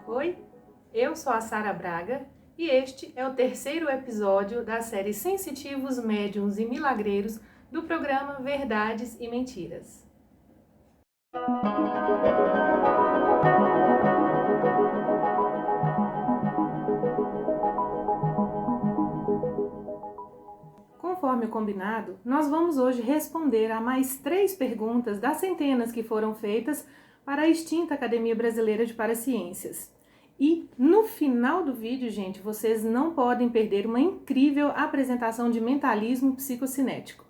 Oi, eu sou a Sara Braga e este é o terceiro episódio da série Sensitivos, Médiuns e Milagreiros do programa Verdades e Mentiras. Conforme combinado, nós vamos hoje responder a mais 3 perguntas das centenas que foram feitas para a extinta Academia Brasileira de Paraciências. E no final do vídeo, gente, vocês não podem perder uma incrível apresentação de mentalismo psicocinético.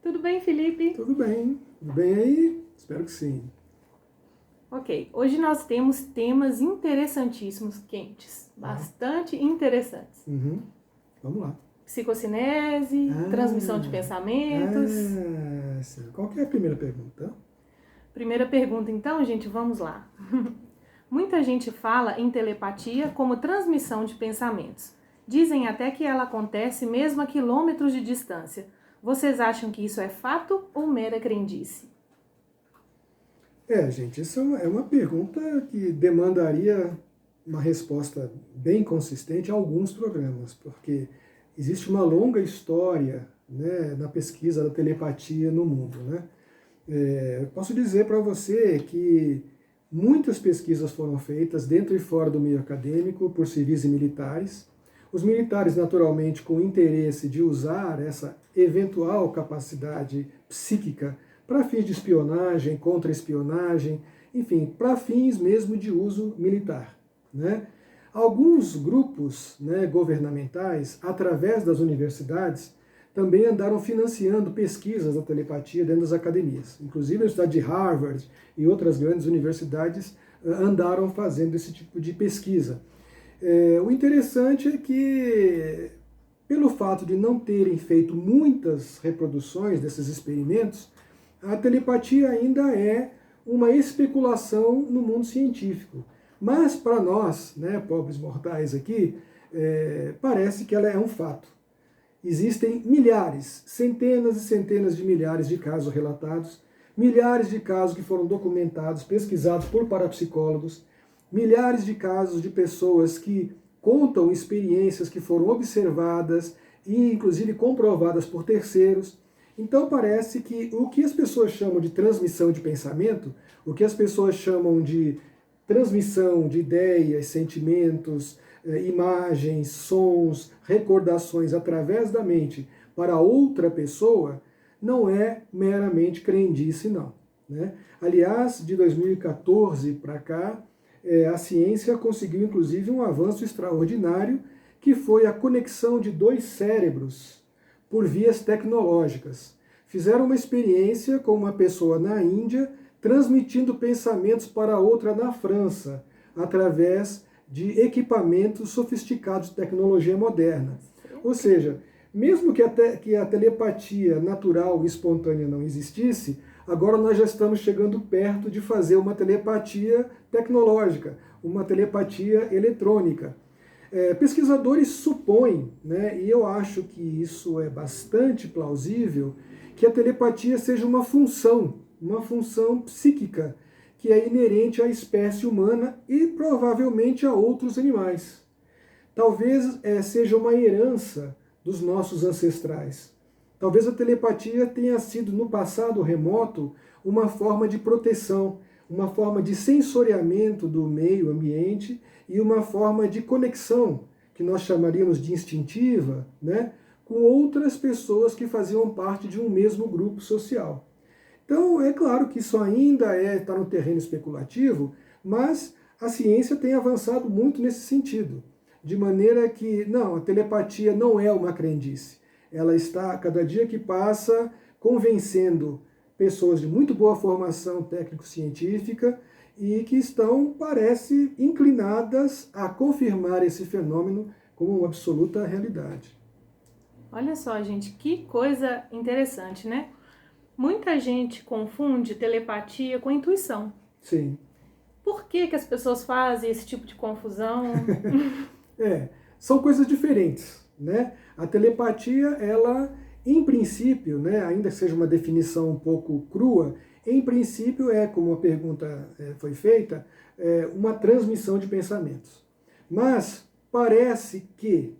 Tudo bem, Felipe? Tudo bem aí? Espero que sim. Ok, hoje nós temos temas interessantíssimos, quentes, bastante interessantes. Vamos lá. Psicocinese, transmissão de pensamentos. Sim. Qual que é a primeira pergunta? Primeira pergunta, então, gente, vamos lá. Muita gente fala em telepatia como transmissão de pensamentos. Dizem até que ela acontece mesmo a quilômetros de distância. Vocês acham que isso é fato ou mera crendice? Gente, isso é uma pergunta que demandaria uma resposta bem consistente a alguns programas, porque existe uma longa história, né, na pesquisa da telepatia no mundo, né? Eu posso dizer para você que muitas pesquisas foram feitas dentro e fora do meio acadêmico por civis e militares. Os militares, naturalmente, com interesse de usar essa eventual capacidade psíquica para fins de espionagem, contra-espionagem, enfim, para fins mesmo de uso militar, né? Alguns grupos, né, governamentais, através das universidades, também andaram financiando pesquisas da telepatia dentro das academias. Inclusive a Universidade de Harvard e outras grandes universidades andaram fazendo esse tipo de pesquisa. O interessante é que, pelo fato de não terem feito muitas reproduções desses experimentos, a telepatia ainda é uma especulação no mundo científico. Mas para nós, né, pobres mortais aqui, parece que ela é um fato. Existem milhares, centenas e centenas de milhares de casos relatados, milhares de casos que foram documentados, pesquisados por parapsicólogos, milhares de casos de pessoas que contam experiências que foram observadas e inclusive comprovadas por terceiros. Então parece que o que as pessoas chamam de transmissão de pensamento, o que as pessoas chamam de transmissão de ideias, sentimentos, imagens, sons, recordações através da mente para outra pessoa, não é meramente crendice, não, né? Aliás, de 2014 para cá, a ciência conseguiu inclusive um avanço extraordinário, que foi a conexão de 2 cérebros por vias tecnológicas. Fizeram uma experiência com uma pessoa na Índia, transmitindo pensamentos para outra na França, através de equipamentos sofisticados de tecnologia moderna. Ou seja, mesmo que a telepatia natural e espontânea não existisse, agora nós já estamos chegando perto de fazer uma telepatia tecnológica, uma telepatia eletrônica. Pesquisadores supõem, né, e eu acho que isso é bastante plausível, que a telepatia seja uma função psíquica, que é inerente à espécie humana e provavelmente a outros animais. Talvez seja uma herança dos nossos ancestrais. Talvez a telepatia tenha sido, no passado remoto, uma forma de proteção, uma forma de sensoriamento do meio ambiente e uma forma de conexão, que nós chamaríamos de instintiva, né, com outras pessoas que faziam parte de um mesmo grupo social. Então, é claro que isso ainda está no terreno especulativo, mas a ciência tem avançado muito nesse sentido, de maneira que, não, a telepatia não é uma crendice. Ela está, cada dia que passa, convencendo pessoas de muito boa formação técnico-científica e que estão, parece, inclinadas a confirmar esse fenômeno como uma absoluta realidade. Olha só, gente, que coisa interessante, né? Muita gente confunde telepatia com intuição. Sim. Por que as pessoas fazem esse tipo de confusão? São coisas diferentes, né? A telepatia, ela Em princípio, né, ainda que seja uma definição um pouco crua, em princípio como a pergunta foi feita, uma transmissão de pensamentos. Mas parece que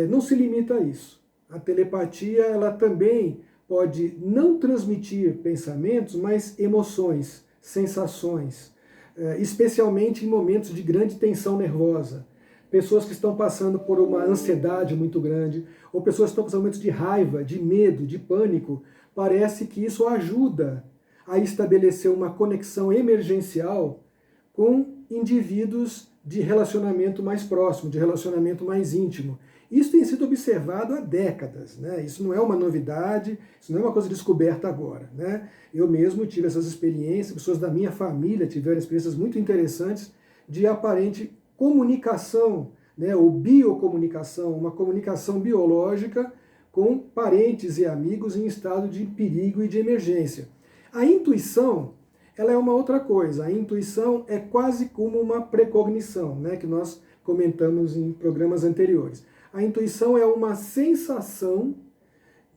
não se limita a isso. A telepatia, ela também pode não transmitir pensamentos, mas emoções, sensações, especialmente em momentos de grande tensão nervosa. Pessoas que estão passando por uma ansiedade muito grande, ou pessoas que estão passando momentos de raiva, de medo, de pânico, parece que isso ajuda a estabelecer uma conexão emergencial com indivíduos de relacionamento mais próximo, de relacionamento mais íntimo. Isso tem sido observado há décadas, né? Isso não é uma novidade, isso não é uma coisa descoberta agora, né? Eu mesmo tive essas experiências, pessoas da minha família tiveram experiências muito interessantes de aparente comunicação, né, ou biocomunicação, uma comunicação biológica com parentes e amigos em estado de perigo e de emergência. A intuição, ela é uma outra coisa. A intuição é quase como uma precognição, né, que nós comentamos em programas anteriores. A intuição é uma sensação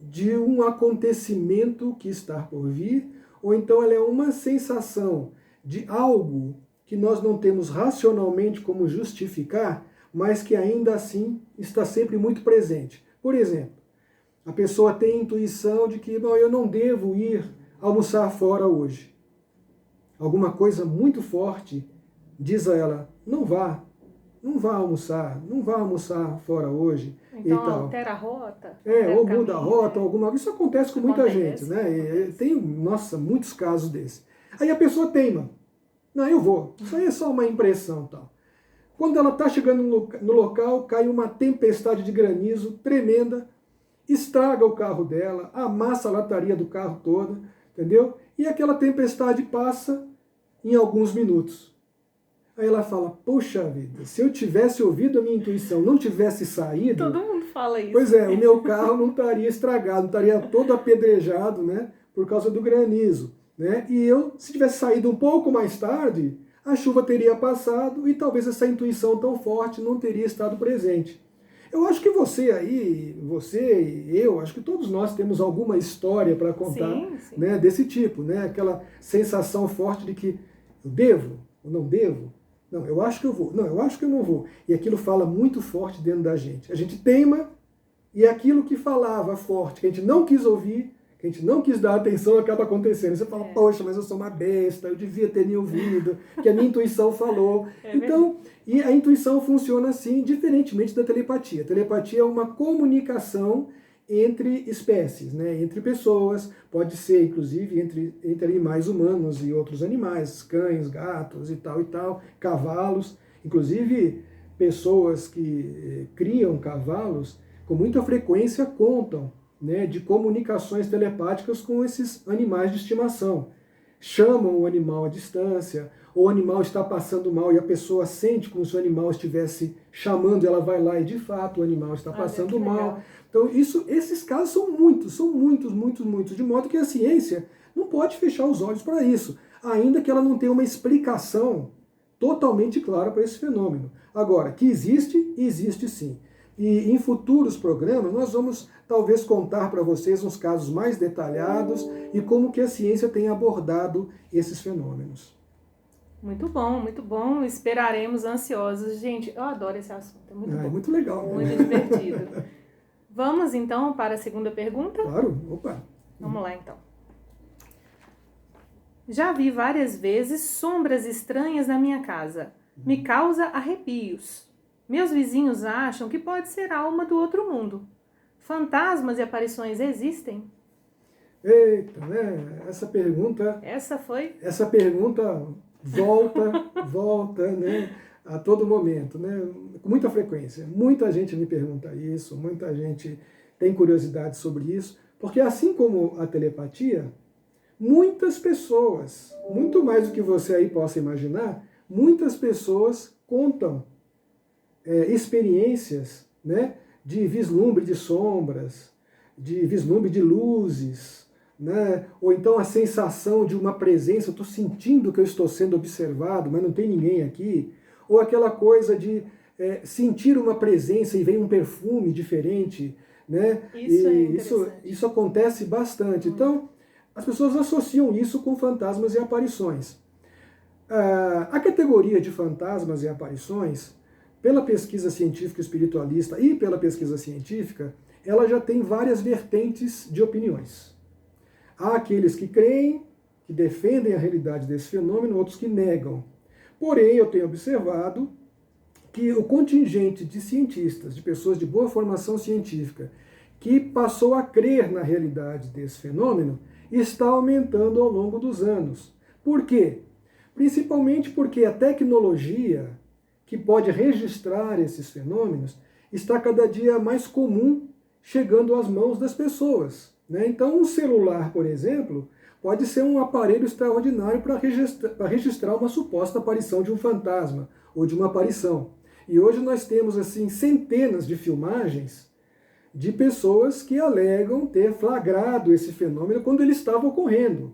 de um acontecimento que está por vir, ou então ela é uma sensação de algo que nós não temos racionalmente como justificar, mas que ainda assim está sempre muito presente. Por exemplo, a pessoa tem a intuição de que eu não devo ir almoçar fora hoje. Alguma coisa muito forte diz a ela, não vá almoçar fora hoje. Então, e tal. altera a rota? Ou muda a rota, alguma coisa. Isso acontece com muita gente, né? Tem, nossa, muitos casos desses. Aí a pessoa teima. Não, eu vou. Isso aí é só uma impressão, tal. Quando ela está chegando no local, cai uma tempestade de granizo tremenda, estraga o carro dela, amassa a lataria do carro toda, entendeu? E aquela tempestade passa em alguns minutos. Aí ela fala, poxa vida, se eu tivesse ouvido a minha intuição, não tivesse saído... Todo mundo fala isso. Pois é, o meu carro não estaria estragado, não estaria todo apedrejado, né, por causa do granizo. Né? E eu, se tivesse saído um pouco mais tarde, a chuva teria passado e talvez essa intuição tão forte não teria estado presente. Eu acho que você e eu, acho que todos nós temos alguma história para contar, sim. Né, desse tipo, né? Aquela sensação forte de que eu devo ou não devo. Não, eu acho que eu vou. Não, eu acho que eu não vou. E aquilo fala muito forte dentro da gente. A gente teima e aquilo que falava forte, que a gente não quis ouvir, que a gente não quis dar atenção, acaba acontecendo. Você fala, poxa, mas eu sou uma besta, eu devia ter me ouvido, que a minha intuição falou. Então, e a intuição funciona assim, diferentemente da telepatia. A telepatia é uma comunicação entre espécies, né? Entre pessoas, pode ser inclusive entre animais humanos e outros animais, cães, gatos e tal, cavalos. Inclusive, pessoas que criam cavalos, com muita frequência contam, né, de comunicações telepáticas com esses animais de estimação. Chamam o animal à distância, ou o animal está passando mal e a pessoa sente como se o animal estivesse chamando, ela vai lá e de fato o animal está passando mal. Então esses casos são muitos, de modo que a ciência não pode fechar os olhos para isso, ainda que ela não tenha uma explicação totalmente clara para esse fenômeno. Agora, que existe sim. E em futuros programas nós vamos talvez contar para vocês uns casos mais detalhados e como que a ciência tem abordado esses fenômenos. Muito bom. Esperaremos ansiosos. Gente, eu adoro esse assunto, é muito bom. É muito legal. Muito divertido. Vamos então para a segunda pergunta? Claro, opa. Vamos lá então. Já vi várias vezes sombras estranhas na minha casa. Me causa arrepios. Meus vizinhos acham que pode ser alma do outro mundo. Fantasmas e aparições existem? Eita, né? Essa pergunta volta, né? A todo momento, né? Com muita frequência. Muita gente me pergunta isso, muita gente tem curiosidade sobre isso, porque assim como a telepatia, muitas pessoas, muito mais do que você aí possa imaginar, muitas pessoas contam experiências, né, de vislumbre de sombras, de vislumbre de luzes, né, ou então a sensação de uma presença, eu estou sentindo que eu estou sendo observado, mas não tem ninguém aqui, ou aquela coisa de sentir uma presença e vem um perfume diferente né? Isso é E interessante. isso acontece bastante. Então, as pessoas associam isso com fantasmas e aparições. A categoria de fantasmas e aparições, pela pesquisa científica espiritualista e pela pesquisa científica, ela já tem várias vertentes de opiniões. Há aqueles que creem, que defendem a realidade desse fenômeno, outros que negam. Porém, eu tenho observado que o contingente de cientistas, de pessoas de boa formação científica, que passou a crer na realidade desse fenômeno, está aumentando ao longo dos anos. Por quê? Principalmente porque a tecnologia que pode registrar esses fenômenos está cada dia mais comum chegando às mãos das pessoas, né? Então, um celular, por exemplo, pode ser um aparelho extraordinário para registrar uma suposta aparição de um fantasma ou de uma aparição. E hoje nós temos assim centenas de filmagens de pessoas que alegam ter flagrado esse fenômeno quando ele estava ocorrendo.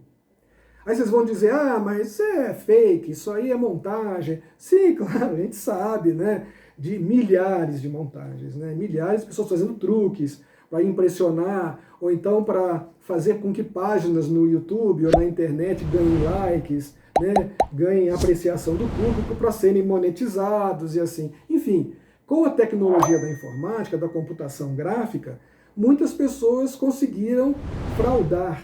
Aí vocês vão dizer, mas isso é fake, isso aí é montagem. Sim, claro, a gente sabe, né, de milhares de montagens, né, milhares de pessoas fazendo truques para impressionar, ou então para fazer com que páginas no YouTube ou na internet ganhem likes, né, ganhem apreciação do público para serem monetizados e assim. Enfim, com a tecnologia da informática, da computação gráfica, muitas pessoas conseguiram fraudar,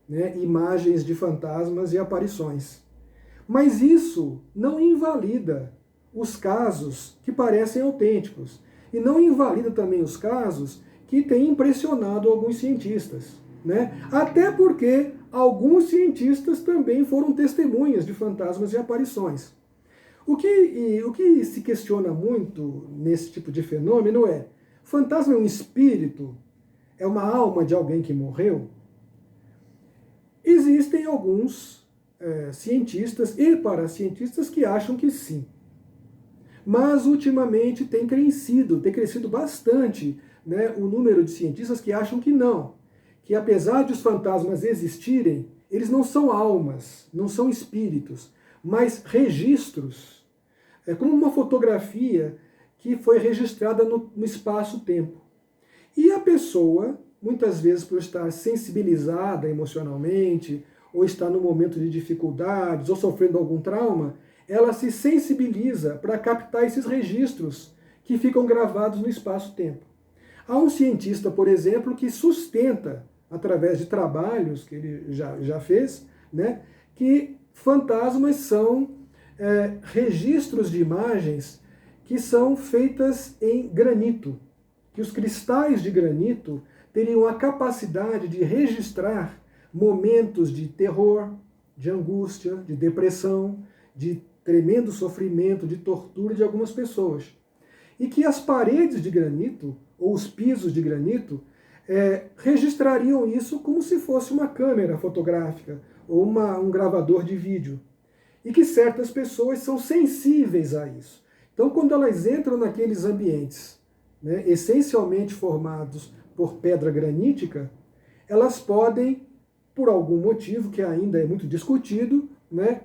né, imagens de fantasmas e aparições. Mas isso não invalida os casos que parecem autênticos. E não invalida também os casos que têm impressionado alguns cientistas, né? Até porque alguns cientistas também foram testemunhas de fantasmas e aparições. O que se questiona muito nesse tipo de fenômeno é: fantasma é um espírito? É uma alma de alguém que morreu? Existem alguns cientistas e paracientistas que acham que sim. Mas ultimamente tem crescido bastante, né, o número de cientistas que acham que não. Que apesar de os fantasmas existirem, eles não são almas, não são espíritos, mas registros. É como uma fotografia que foi registrada no espaço-tempo. E a pessoa, muitas vezes por estar sensibilizada emocionalmente, ou estar num momento de dificuldades, ou sofrendo algum trauma, ela se sensibiliza para captar esses registros que ficam gravados no espaço-tempo. Há um cientista, por exemplo, que sustenta, através de trabalhos que ele já fez, né, que fantasmas são registros de imagens que são feitas em granito, que os cristais de granito teriam a capacidade de registrar momentos de terror, de angústia, de depressão, de tremendo sofrimento, de tortura de algumas pessoas. E que as paredes de granito, ou os pisos de granito, registrariam isso como se fosse uma câmera fotográfica ou um gravador de vídeo. E que certas pessoas são sensíveis a isso. Então, quando elas entram naqueles ambientes, né, essencialmente formados por pedra granítica, elas podem, por algum motivo que ainda é muito discutido, né,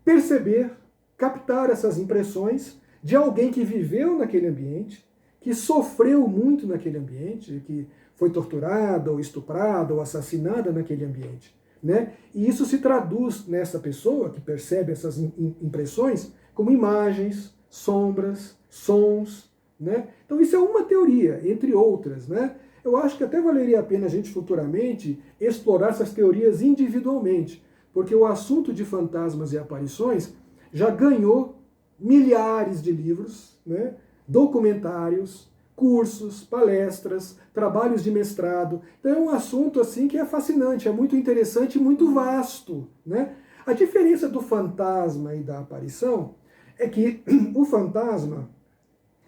perceber, captar essas impressões de alguém que viveu naquele ambiente, que sofreu muito naquele ambiente, que foi torturada, ou estuprada, ou assassinada naquele ambiente, né? E isso se traduz nessa pessoa que percebe essas impressões como imagens, sombras, sons, né? Então isso é uma teoria, entre outras, né? Eu acho que até valeria a pena a gente futuramente explorar essas teorias individualmente, porque o assunto de fantasmas e aparições já ganhou milhares de livros, né? Documentários, cursos, palestras, trabalhos de mestrado. Então é um assunto assim que é fascinante, é muito interessante e muito vasto, né? A diferença do fantasma e da aparição é que o fantasma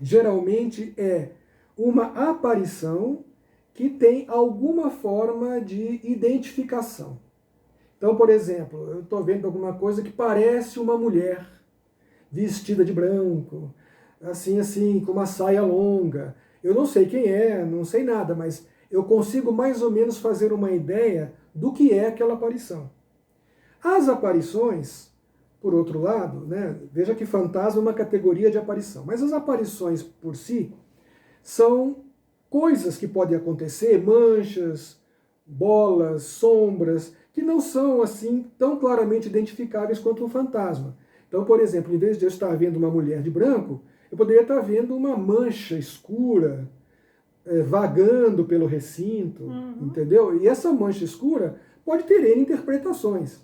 geralmente é uma aparição que tem alguma forma de identificação. Então, por exemplo, eu estou vendo alguma coisa que parece uma mulher vestida de branco, assim, com uma saia longa. Eu não sei quem é, não sei nada, mas eu consigo mais ou menos fazer uma ideia do que é aquela aparição. As aparições, por outro lado, né, veja que fantasma é uma categoria de aparição, mas as aparições por si são coisas que podem acontecer, manchas, bolas, sombras, que não são assim tão claramente identificáveis quanto um fantasma. Então, por exemplo, em vez de eu estar vendo uma mulher de branco, eu poderia estar vendo uma mancha escura vagando pelo recinto, entendeu? E essa mancha escura pode ter N interpretações.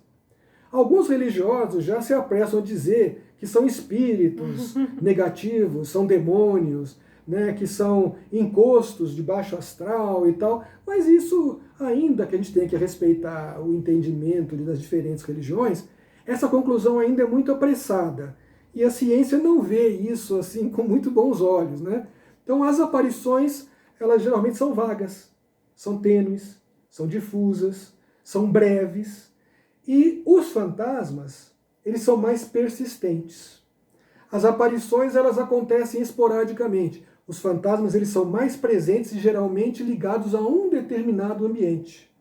Alguns religiosos já se apressam a dizer que são espíritos negativos, são demônios, né, que são encostos de baixo astral e tal, mas isso, ainda que a gente tenha que respeitar o entendimento das diferentes religiões, essa conclusão ainda é muito apressada. E a ciência não vê isso assim com muito bons olhos, né? Então as aparições, elas geralmente são vagas, são tênues, são difusas, são breves. E os fantasmas, eles são mais persistentes. As aparições, elas acontecem esporadicamente. Os fantasmas, eles são mais presentes e geralmente ligados a um determinado ambiente.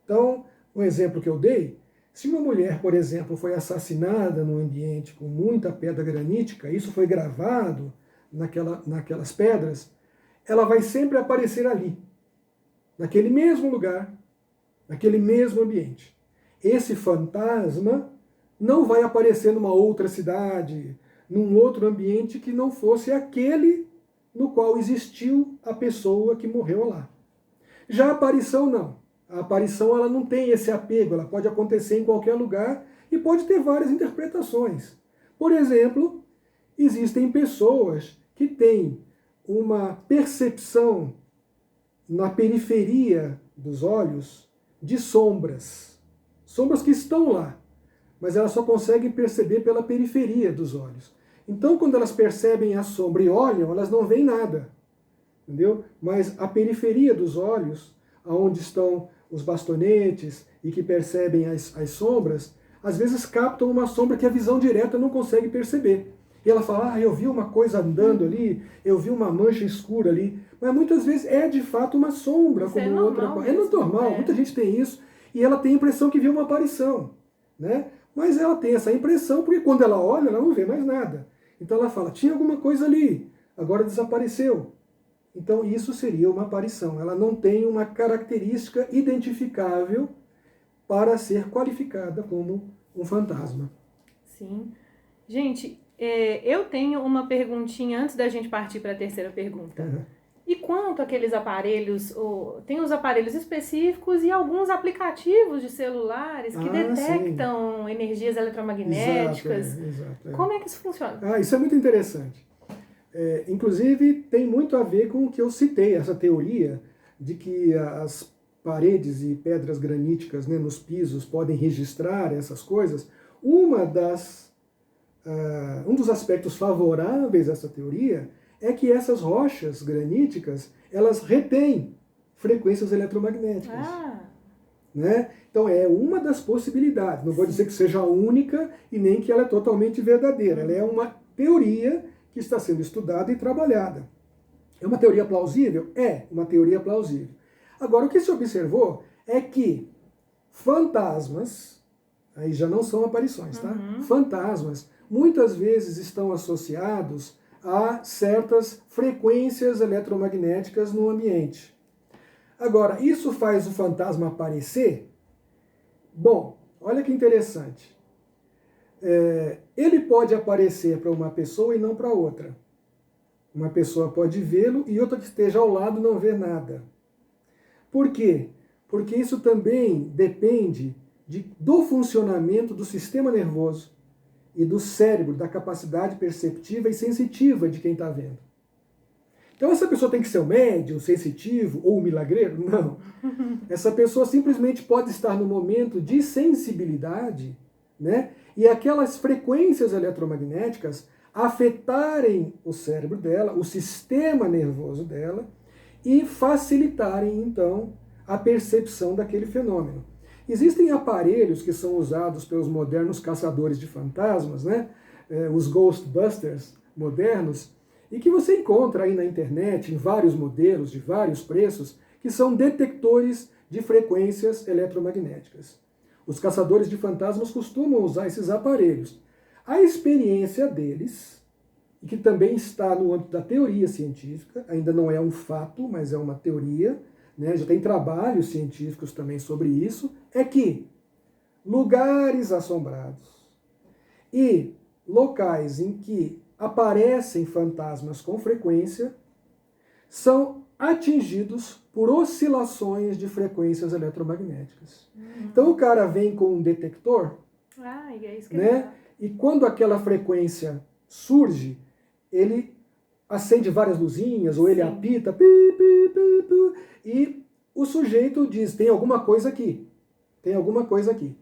Então, um exemplo que eu dei, se uma mulher, por exemplo, foi assassinada num ambiente com muita pedra granítica, isso foi gravado naquelas pedras, ela vai sempre aparecer ali, naquele mesmo lugar, naquele mesmo ambiente. Esse fantasma não vai aparecer numa outra cidade, num outro ambiente que não fosse aquele no qual existiu a pessoa que morreu lá. Já a aparição não. A aparição ela não tem esse apego, ela pode acontecer em qualquer lugar e pode ter várias interpretações. Por exemplo, existem pessoas que têm uma percepção na periferia dos olhos de sombras. Sombras que estão lá, mas elas só conseguem perceber pela periferia dos olhos. Então, quando elas percebem a sombra e olham, elas não veem nada, entendeu? Mas a periferia dos olhos, onde estão os bastonetes e que percebem as sombras, às vezes captam uma sombra que a visão direta não consegue perceber. E ela fala, eu vi uma coisa andando ali, eu vi uma mancha escura ali. Mas muitas vezes é de fato uma sombra, isso como é outra coisa. É normal, muita gente tem isso. E ela tem a impressão que viu uma aparição, né? Mas ela tem essa impressão porque quando ela olha, ela não vê mais nada. Então ela fala, tinha alguma coisa ali, agora desapareceu. Então isso seria uma aparição. Ela não tem uma característica identificável para ser qualificada como um fantasma. Sim. Gente, eu tenho uma perguntinha antes da gente partir para a terceira pergunta. Uhum. E quanto àqueles aparelhos, tem os aparelhos específicos e alguns aplicativos de celulares que detectam energias eletromagnéticas. Exato. Como é que isso funciona? Isso é muito interessante. Inclusive, tem muito a ver com o que eu citei, essa teoria de que as paredes e pedras graníticas, né, nos pisos podem registrar essas coisas. Um dos aspectos favoráveis a essa teoria é que essas rochas graníticas, elas retêm frequências eletromagnéticas. Né? Então é uma das possibilidades. Não vou dizer que seja a única e nem que ela é totalmente verdadeira. Ela é uma teoria que está sendo estudada e trabalhada. É uma teoria plausível? É uma teoria plausível. Agora, o que se observou é que fantasmas, aí já não são aparições, tá? Fantasmas muitas vezes estão associados a certas frequências eletromagnéticas no ambiente. Agora, isso faz o fantasma aparecer? Bom, olha que interessante. Ele pode aparecer para uma pessoa e não para outra. Uma pessoa pode vê-lo e outra que esteja ao lado não vê nada. Por quê? Porque isso também depende do funcionamento do sistema nervoso e do cérebro, da capacidade perceptiva e sensitiva de quem está vendo. Então essa pessoa tem que ser um médium, sensitivo ou um milagreiro? Não. Essa pessoa simplesmente pode estar no momento de sensibilidade, né? E aquelas frequências eletromagnéticas afetarem o cérebro dela, o sistema nervoso dela, e facilitarem, então, a percepção daquele fenômeno. Existem aparelhos que são usados pelos modernos caçadores de fantasmas, né? Os Ghostbusters modernos, e que você encontra aí na internet, em vários modelos, de vários preços, que são detectores de frequências eletromagnéticas. Os caçadores de fantasmas costumam usar esses aparelhos. A experiência deles e que também está no âmbito da teoria científica, ainda não é um fato, mas é uma teoria, né? Já tem trabalhos científicos também sobre isso, é que lugares assombrados e locais em que aparecem fantasmas com frequência são atingidos por oscilações de frequências eletromagnéticas. Então o cara vem com um detector, E é isso que né? E quando aquela frequência surge, ele acende várias luzinhas, ou ele Sim. apita, pi, pi, pi, pi, e o sujeito diz, tem alguma coisa aqui, tem alguma coisa aqui.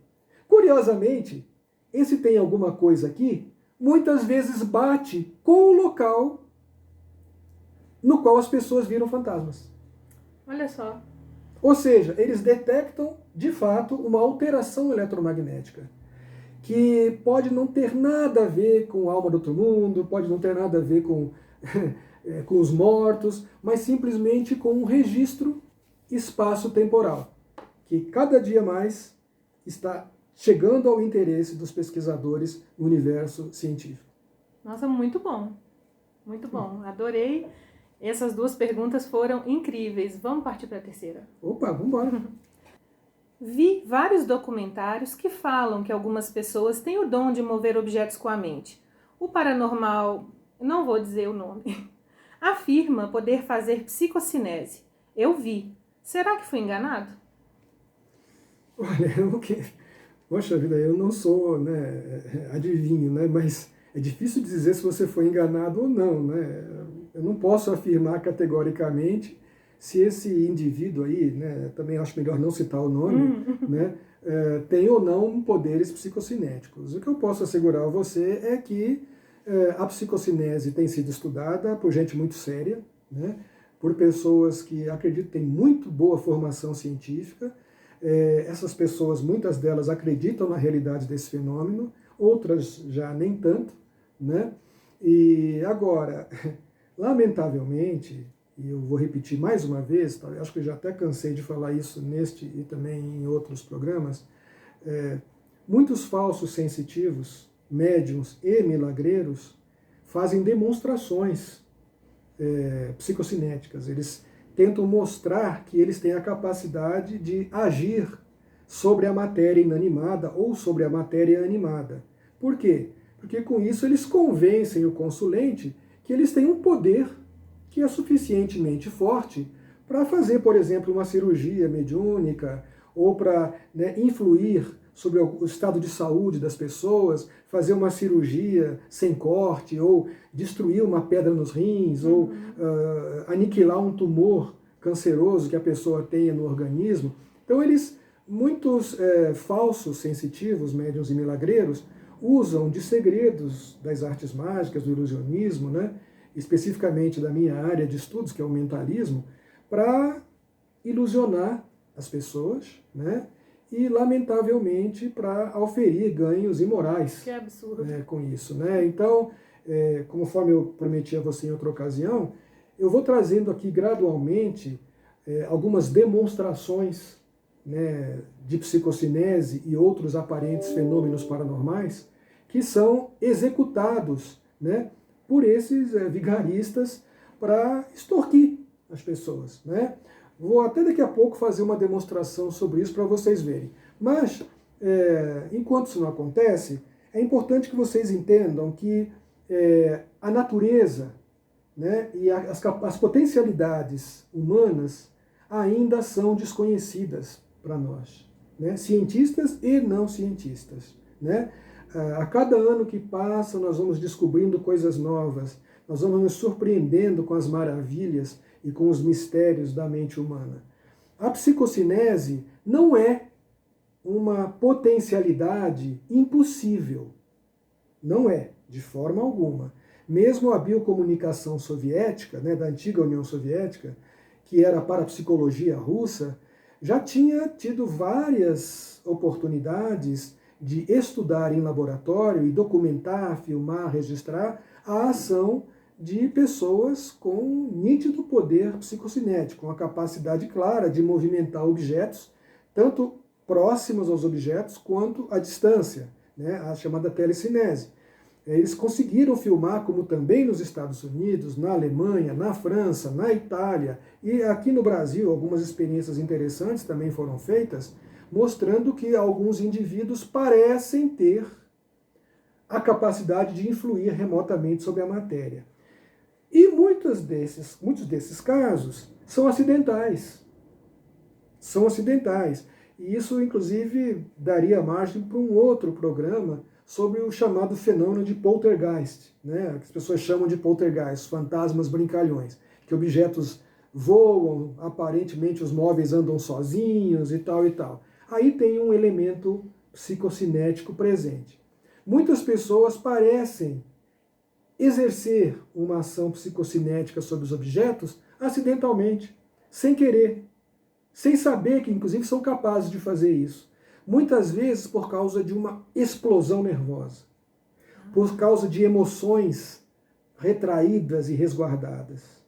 Curiosamente, esse tem alguma coisa aqui, muitas vezes bate com o local no qual as pessoas viram fantasmas. Olha só. Ou seja, eles detectam, de fato, uma alteração eletromagnética, que pode não ter nada a ver com a alma do outro mundo, pode não ter nada a ver com, com os mortos, mas simplesmente com um registro espaço-temporal, que cada dia mais está chegando ao interesse dos pesquisadores no universo científico. Nossa, muito bom. Muito bom. Adorei. Essas duas perguntas foram incríveis. Vamos partir para a terceira. Opa, vamos embora. Vi vários documentários que falam que algumas pessoas têm o dom de mover objetos com a mente. O paranormal, não vou dizer o nome, afirma poder fazer psicocinese. Eu vi. Será que fui enganado? Olha, poxa vida, eu não sou, né, adivinho, né, mas é difícil dizer se você foi enganado ou não, né? Eu não posso afirmar categoricamente se esse indivíduo aí, né, também acho melhor não citar o nome, né, tem ou não poderes psicocinéticos. O que eu posso assegurar a você é que a psicocinese tem sido estudada por gente muito séria, né, por pessoas que acredito têm muito boa formação científica. Essas pessoas, muitas delas acreditam na realidade desse fenômeno, outras já nem tanto, né? E agora, lamentavelmente, e eu vou repetir mais uma vez, acho que eu já até cansei de falar isso neste e também em outros programas, muitos falsos sensitivos, médiums e milagreiros fazem demonstrações psicocinéticas. Eles tentam mostrar que eles têm a capacidade de agir sobre a matéria inanimada ou sobre a matéria animada. Por quê? Porque com isso eles convencem o consulente que eles têm um poder que é suficientemente forte para fazer, por exemplo, uma cirurgia mediúnica ou para, né, influir sobre o estado de saúde das pessoas, fazer uma cirurgia sem corte, ou destruir uma pedra nos rins, ou aniquilar um tumor canceroso que a pessoa tenha no organismo. Então muitos falsos sensitivos, médiuns e milagreiros, usam de segredos das artes mágicas, do ilusionismo, né, especificamente da minha área de estudos, que é o mentalismo, para ilusionar as pessoas, né, e, lamentavelmente, para auferir ganhos imorais. Que absurdo. Com isso, né? Então, conforme eu prometi a você em outra ocasião, eu vou trazendo aqui gradualmente algumas demonstrações, né, de psicocinese e outros aparentes fenômenos paranormais que são executados, né, por esses vigaristas para extorquir as pessoas, né? Vou até daqui a pouco fazer uma demonstração sobre isso para vocês verem. Mas, enquanto isso não acontece, é importante que vocês entendam que a natureza, né, e as potencialidades humanas ainda são desconhecidas para nós, né, cientistas e não cientistas, né? A cada ano que passa, nós vamos descobrindo coisas novas, nós vamos nos surpreendendo com as maravilhas e com os mistérios da mente humana. A psicocinese não é uma potencialidade impossível. Não é, de forma alguma. Mesmo a biocomunicação soviética, né, da antiga União Soviética, que era a parapsicologia russa, já tinha tido várias oportunidades de estudar em laboratório e documentar, filmar, registrar a ação de pessoas com nítido poder psicocinético, com a capacidade clara de movimentar objetos, tanto próximos aos objetos quanto à distância, né, a chamada telecinese. Eles conseguiram filmar, como também nos Estados Unidos, na Alemanha, na França, na Itália e aqui no Brasil, algumas experiências interessantes também foram feitas, mostrando que alguns indivíduos parecem ter a capacidade de influir remotamente sobre a matéria. E muitos desses casos são acidentais. São acidentais. E isso, inclusive, daria margem para um outro programa sobre o chamado fenômeno de poltergeist, né? Que as pessoas chamam de poltergeist, fantasmas brincalhões, que objetos voam, aparentemente os móveis andam sozinhos e tal e tal. Aí tem um elemento psicocinético presente. Muitas pessoas parecem exercer uma ação psicocinética sobre os objetos acidentalmente, sem querer, sem saber que, inclusive, são capazes de fazer isso. Muitas vezes por causa de uma explosão nervosa, por causa de emoções retraídas e resguardadas.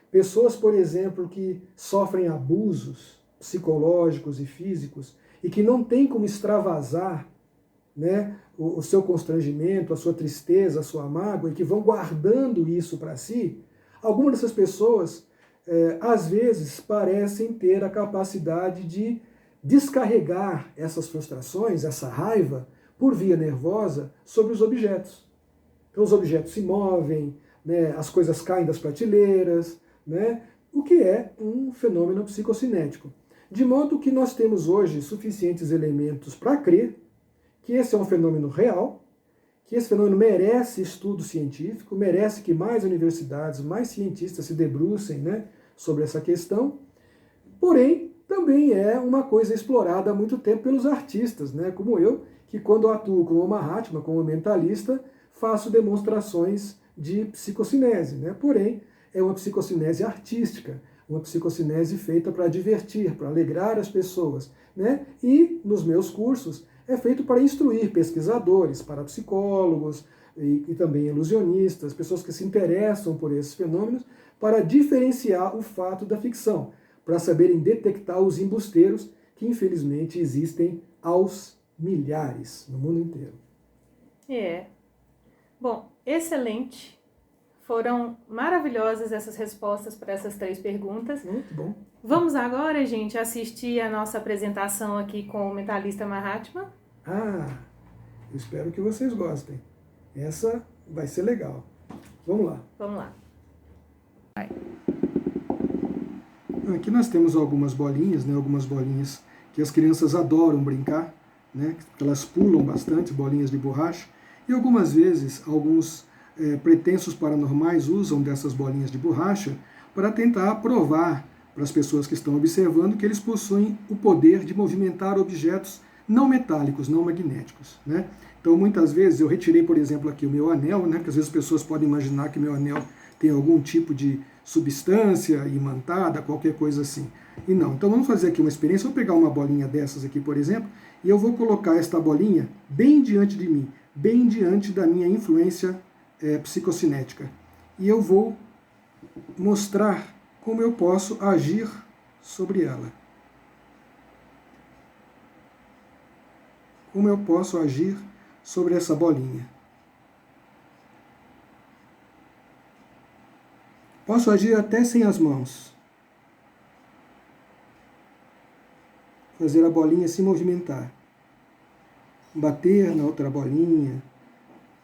Pessoas, por exemplo, que sofrem abusos psicológicos e físicos e que não têm como extravasar, né, o seu constrangimento, a sua tristeza, a sua mágoa, e que vão guardando isso para si, algumas dessas pessoas, às vezes, parecem ter a capacidade de descarregar essas frustrações, essa raiva, por via nervosa, sobre os objetos. Então os objetos se movem, né, as coisas caem das prateleiras, né, o que é um fenômeno psicocinético. De modo que nós temos hoje suficientes elementos para crer que esse é um fenômeno real, que esse fenômeno merece estudo científico, merece que mais universidades, mais cientistas se debrucem, né, sobre essa questão. Porém, também é uma coisa explorada há muito tempo pelos artistas, né, como eu, que quando atuo como Mahatma, como mentalista, faço demonstrações de psicocinese, né? Porém, é uma psicocinese artística, uma psicocinese feita para divertir, para alegrar as pessoas, né? E nos meus cursos é feito para instruir pesquisadores, parapsicólogos e também ilusionistas, pessoas que se interessam por esses fenômenos, para diferenciar o fato da ficção, para saberem detectar os embusteiros que infelizmente existem aos milhares no mundo inteiro. Bom, excelente. Foram maravilhosas essas respostas para essas 3 perguntas. Muito bom. Vamos agora, gente, assistir a nossa apresentação aqui com o mentalista Mahatma. Eu espero que vocês gostem. Essa vai ser legal. Vamos lá. Vamos lá. Aqui nós temos algumas bolinhas, né? Algumas bolinhas que as crianças adoram brincar, né? Elas pulam bastante, bolinhas de borracha. E algumas vezes, alguns pretensos paranormais usam dessas bolinhas de borracha para tentar provar para as pessoas que estão observando que eles possuem o poder de movimentar objetos não metálicos, não magnéticos, né? Então, muitas vezes, eu retirei, por exemplo, aqui o meu anel, né? Porque às vezes as pessoas podem imaginar que meu anel tem algum tipo de substância imantada, qualquer coisa assim. E não. Então vamos fazer aqui uma experiência. Eu vou pegar uma bolinha dessas aqui, por exemplo, e eu vou colocar esta bolinha bem diante de mim, bem diante da minha influência psicocinética. E eu vou mostrar como eu posso agir sobre ela. Como eu posso agir sobre essa bolinha. Posso agir até sem as mãos. Fazer a bolinha se movimentar. Bater na outra bolinha.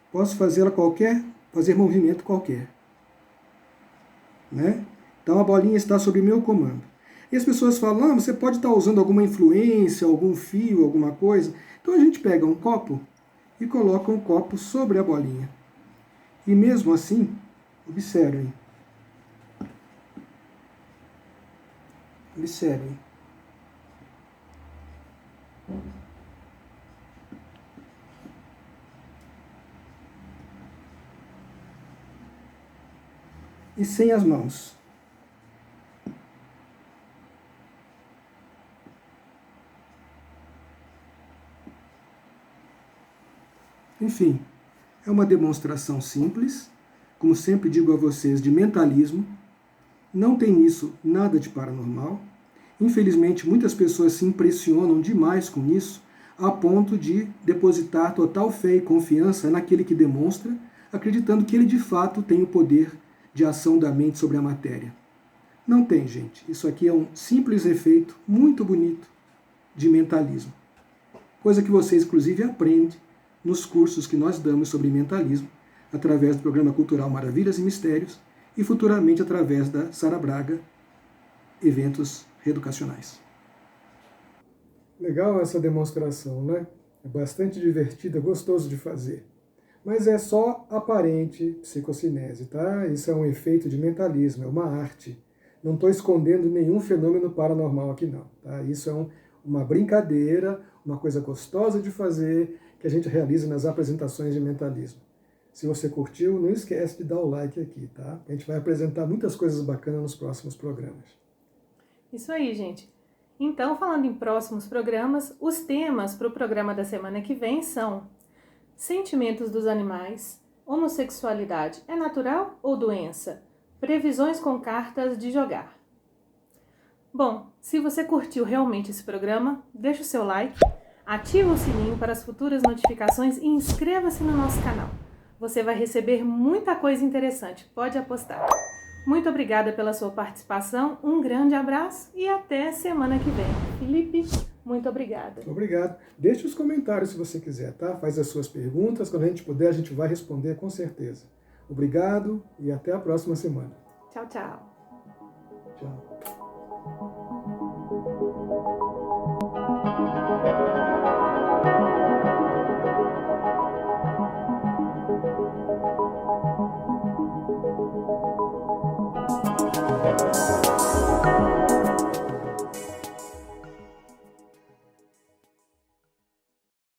Posso fazer movimento qualquer. Né? Então a bolinha está sob meu comando. E as pessoas falam, você pode estar usando alguma influência, algum fio, alguma coisa. Então a gente pega um copo e coloca um copo sobre a bolinha. E mesmo assim, observem. Observem. E sem as mãos. Enfim, é uma demonstração simples, como sempre digo a vocês, de mentalismo. Não tem nisso nada de paranormal. Infelizmente, muitas pessoas se impressionam demais com isso, a ponto de depositar total fé e confiança naquele que demonstra, acreditando que ele de fato tem o poder de ação da mente sobre a matéria. Não tem, gente. Isso aqui é um simples efeito muito bonito de mentalismo. Coisa que vocês, inclusive, aprendem nos cursos que nós damos sobre mentalismo, através do programa cultural Maravilhas e Mistérios e futuramente através da Sara Braga, eventos reeducacionais. Legal essa demonstração, né? É bastante divertida, gostoso de fazer. Mas é só aparente psicocinese, tá? Isso é um efeito de mentalismo, é uma arte. Não estou escondendo nenhum fenômeno paranormal aqui não, tá? Isso é uma brincadeira, uma coisa gostosa de fazer, que a gente realiza nas apresentações de mentalismo. Se você curtiu, não esquece de dar o like aqui, tá? A gente vai apresentar muitas coisas bacanas nos próximos programas. Isso aí, gente. Então, falando em próximos programas, os temas para o programa da semana que vem são: sentimentos dos animais, homossexualidade é natural ou doença? Previsões com cartas de jogar. Bom, se você curtiu realmente esse programa, deixa o seu like, ativa o sininho para as futuras notificações e inscreva-se no nosso canal. Você vai receber muita coisa interessante, pode apostar. Muito obrigada pela sua participação, um grande abraço e até semana que vem. Felipe, muito obrigada. Obrigado. Deixe os comentários se você quiser, tá? Faz as suas perguntas, quando a gente puder a gente vai responder com certeza. Obrigado e até a próxima semana. Tchau, tchau. Tchau.